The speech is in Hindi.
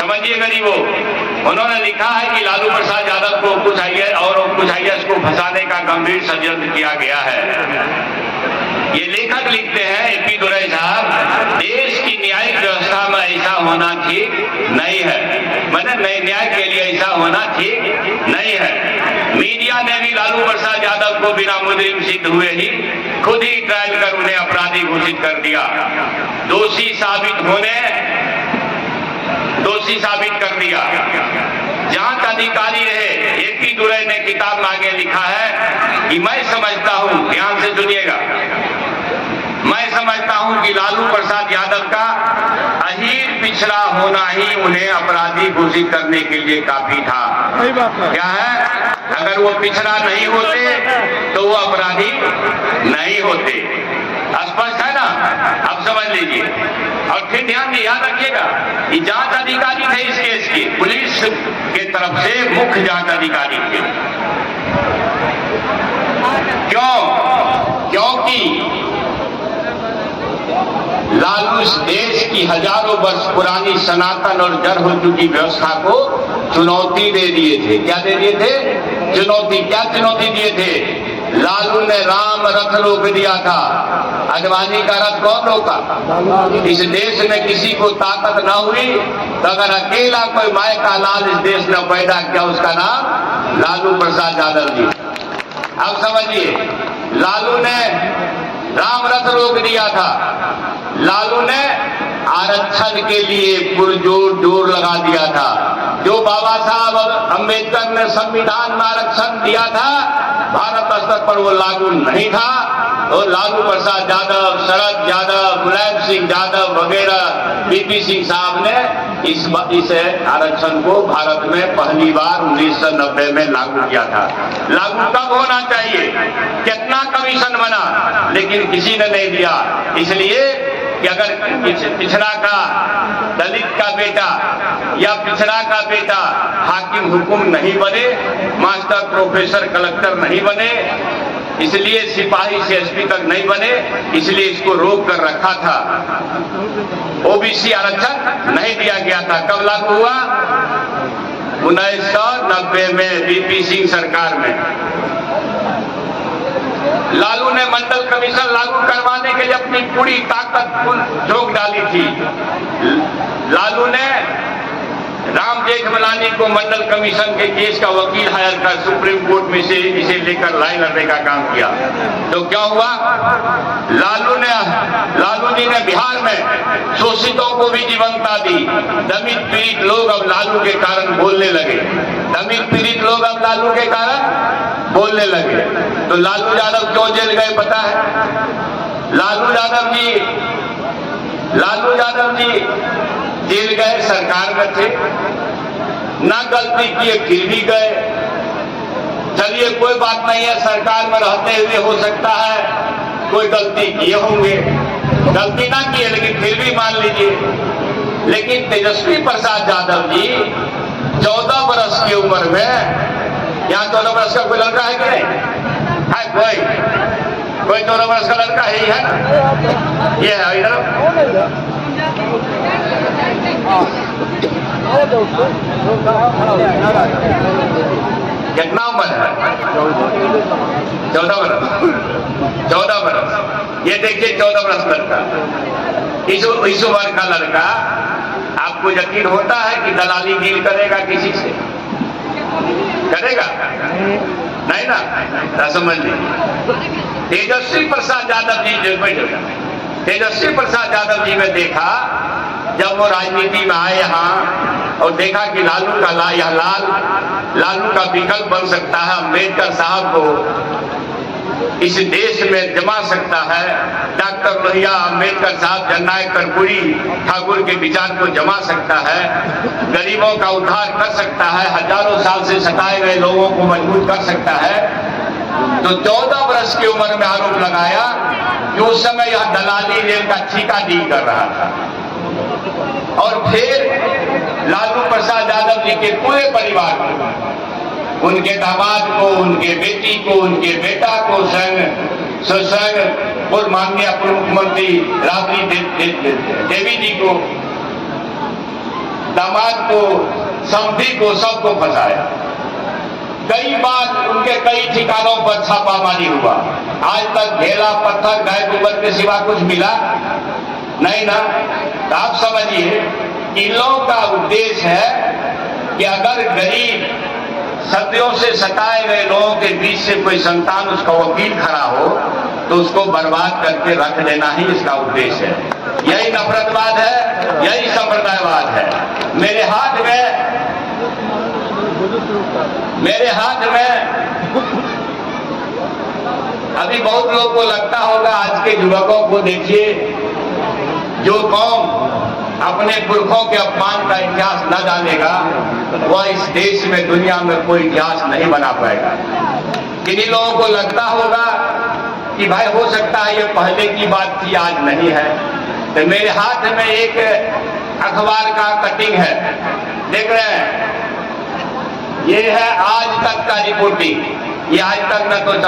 समझिए गरीबों, उन्होंने लिखा है कि लालू प्रसाद यादव को कुछ IAS को फंसाने का गंभीर षड्यंत्र किया गया है। ये लेखक लिखते हैं AP दुरई साहब, देश की न्यायिक व्यवस्था में ऐसा होना ठीक नहीं है, मैंने न्याय के लिए ऐसा होना ठीक नहीं है। मीडिया ने भी लालू प्रसाद यादव को बिना मुजरिम सिद्ध हुए ही खुद ही ट्रायल कर उन्हें अपराधी घोषित कर दिया। दोषी साबित कर दिया। जांच अधिकारी रहे AP दुरई ने किताब में आगे लिखा है कि मैं समझता हूं, ध्यान से सुनिएगा, मैं समझता हूं कि लालू प्रसाद यादव का अहीर पिछड़ा होना ही उन्हें अपराधी घोषित करने के लिए काफी था। क्या है? अगर वो पिछड़ा नहीं होते तो वो अपराधी नहीं होते। स्पष्ट है ना? अब समझ लीजिए। और फिर ध्यान से याद रखिएगा, ये जांच अधिकारी थे इस केस के, पुलिस के तरफ से मुख्य जांच अधिकारी थे। क्यों? क्योंकि लालू इस देश की हजारों वर्ष पुरानी सनातन और जड़ हो चुकी व्यवस्था को चुनौती दे दिए थे। क्या दे दिए थे? चुनौती। क्या चुनौती दिए थे? लालू ने राम रथ रोक दिया था। अडवाणी का रथ कौन रोका? इस देश में किसी को ताकत न हुई तो अगर अकेला कोई माय का लाल इस देश ने पैदा किया, उसका नाम लालू प्रसाद यादव जी। अब समझिए, लालू ने राम रथ रोक दिया था। लालू ने आरक्षण के लिए पुरजोर जोर लगा दिया था। जो बाबा साहब अम्बेडकर ने संविधान में आरक्षण दिया था, भारत स्तर पर वो लागू नहीं था। और लालू प्रसाद यादव, शरद यादव, मुलायम सिंह यादव वगैरह VP सिंह साहब ने इस आरक्षण को भारत में पहली बार 1990 में लागू किया था। लागू कब होना चाहिए? कितना कमीशन बना, लेकिन किसी ने नहीं दिया। इसलिए कि अगर पिछड़ा का, दलित का बेटा या पिछड़ा का बेटा हाकिम हुकुम नहीं बने, मास्टर प्रोफेसर कलेक्टर नहीं बने, इसलिए सिपाही से SP तक नहीं बने, इसलिए इसको रोक कर रखा था। OBC आरक्षण नहीं दिया गया था। कब लागू हुआ? 1990 में VP सिंह सरकार में। लालू ने मंडल कमीशन लागू करवाने के लिए अपनी पूरी ताकत झोंक डाली थी। लालू ने राम जेठमलानी को मंडल कमीशन के केस का वकील हायर कर सुप्रीम कोर्ट में से इसे लेकर लड़ाई लड़ने का काम किया। तो क्या हुआ? लालू जी ने बिहार में शोषितों को भी जीवंतता दी। दमित पीड़ित लोग अब लालू के कारण बोलने लगे। दमित पीड़ित लोग अब लालू के कारण बोलने लगे। तो लालू यादव क्यों जेल गए पता है? लालू यादव जी जेल गए, सरकार में थे, ना गलती किए फिर भी गए। चलिए कोई बात नहीं है, सरकार में रहते हुए हो सकता है कोई गलती किए होंगे, गलती ना किए लेकिन फिर भी मान लीजिए। लेकिन तेजस्वी प्रसाद यादव जी 14 वर्ष की उम्र में, यहाँ 14 वर्ष का कोई लड़का है कि नहीं है? कोई 14 वर्ष का लड़का ही है ना? ये है इधर। कितना उम्र है? 14 वर्ष। 14 वर्ष। ये देखिए 14 वर्ष लड़का, इस उम्र का लड़का, आपको यकीन होता है कि दलाली डील करेगा किसी से? करेगा नहीं ना? समझ लीजिए। तेजस्वी प्रसाद यादव जी जेल में, तेजस्वी प्रसाद यादव जी ने देखा, जब वो राजनीति में आए यहाँ और देखा कि लालू का विकल्प बन सकता है, अम्बेडकर साहब को इस देश में जमा सकता है, डॉक्टर लोहिया, अम्बेडकर साहब, जननायक कर्पूरी ठाकुर के विचार को जमा सकता है, गरीबों का उद्धार कर सकता है, हजारों साल से सताए गए लोगों को मजबूत कर सकता है। तो 14 वर्ष की उम्र में आरोप लगाया कि उस समय यह दलाली रेल का ठेका डील कर रहा था। और फिर लालू प्रसाद यादव जी के पूरे परिवार को, उनके दामाद को, उनके बेटी को, उनके बेटा को, स्वयं और माननीय पूर्व मुख्यमंत्री राबड़ी देवी जी को दामाद को, समधी को, सबको फंसाया। कई बार उनके कई ठिकानों पर छापामारी हुआ। आज तक ढेला, पत्थर, गाय गोबर के सिवा कुछ मिला नहीं ना। तो आप समझिए इन लोगों का उद्देश्य है कि अगर गरीब, सदियों से सताए गए लोगों के बीच से कोई संतान उसका वकील खड़ा हो तो उसको बर्बाद करके रख देना ही इसका उद्देश्य है। यही नफरतवाद है, यही संप्रदायवाद है। मेरे हाथ में अभी बहुत लोगों को लगता होगा, आज के युवकों को देखिए, जो कौम अपने पुरखों के अपमान का इतिहास न जानेगा वह इस देश में, दुनिया में कोई इतिहास नहीं बना पाएगा। किन्हीं लोगों को लगता होगा कि भाई हो सकता है ये पहले की बात थी, आज नहीं है। तो मेरे हाथ में एक अखबार का कटिंग है, देख रहे हैं, ये है आज तक का रिपोर्टिंग। ये आज तक न तो